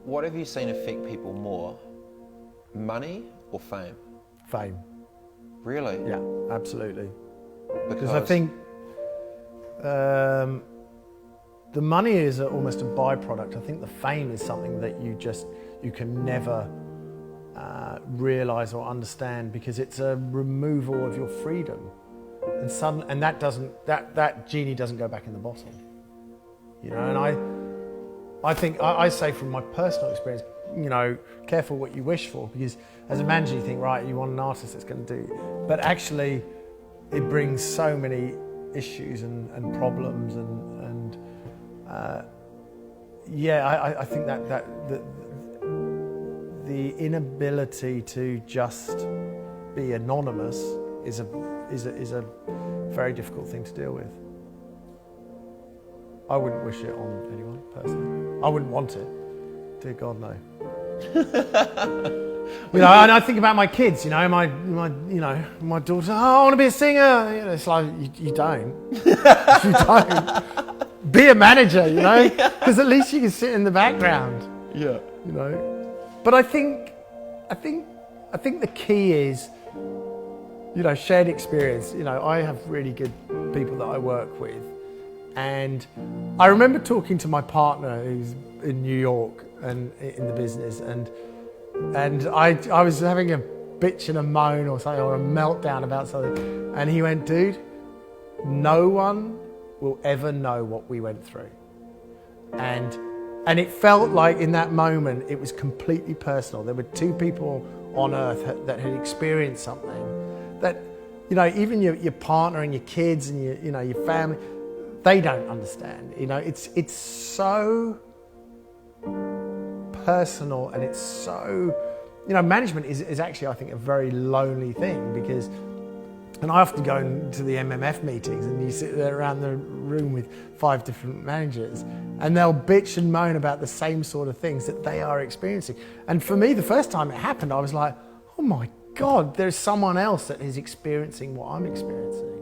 What have you seen affect people more? Money or fame? Fame. Really? Yeah, absolutely. Because I think the money is almost a byproduct. I think the fame is something that you can never realize or understand, because it's a removal of your freedom, and that genie doesn't go back in the bottle. You know, and I think I say from my personal experience, you know, careful what you wish for, because as a manager you think, right, you want an artist that's going to do, but actually it brings so many issues and problems and I think that the inability to just be anonymous is a very difficult thing to deal with. I wouldn't wish it on anyone personally. I wouldn't want it. Dear God, no. You know, and I think about my kids. You know, my daughter. Oh, I want to be a singer. You know, it's like you don't. You don't. Be a manager. You know, because at least you can sit in the background. Yeah. You know, but I think the key is, you know, shared experience. You know, I have really good people that I work with. And I remember talking to my partner who's in New York and in the business, and I was having a bitch and a moan or something, or a meltdown about something, and he went, dude, no one will ever know what we went through. And it felt like in that moment it was completely personal. There were two people on earth that had experienced something that, you know, even your partner and your kids and your family, they don't understand. You know, it's so personal, and it's so, you know, management is actually, I think, a very lonely thing, because, and I often go into the MMF meetings and you sit there around the room with 5 different managers and they'll bitch and moan about the same sort of things that they are experiencing. And for me, the first time it happened, I was like, oh my God, there's someone else that is experiencing what I'm experiencing.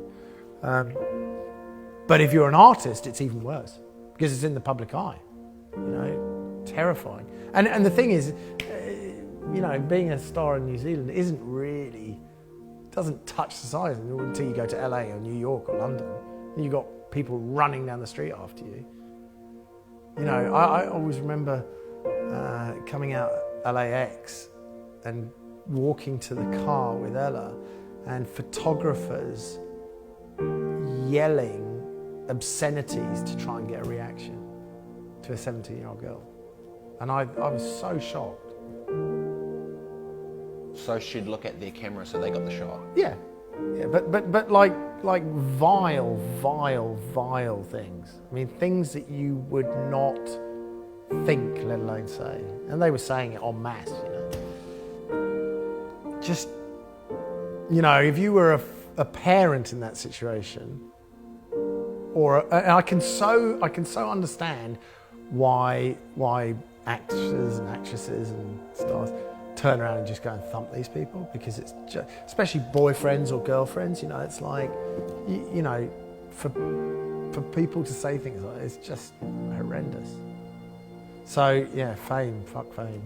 But if you're an artist, it's even worse, because it's in the public eye. You know, terrifying. And the thing is, you know, being a star in New Zealand doesn't touch society until you go to LA or New York or London. And you've got people running down the street after you. You know, I always remember coming out LAX and walking to the car with Ella, and photographers yelling obscenities to try and get a reaction to a 17-year-old girl. And I was so shocked. So she'd look at their camera so they got the shot? Yeah, but like vile things. I mean, things that you would not think, let alone say. And they were saying it en masse, you know. Just, you know, if you were a parent in that situation, and I can so understand why actors and actresses and stars turn around and just go and thump these people, because it's just, especially boyfriends or girlfriends, you know, it's like, you know, for people to say things like that, it's just horrendous. So yeah, fame, fuck fame.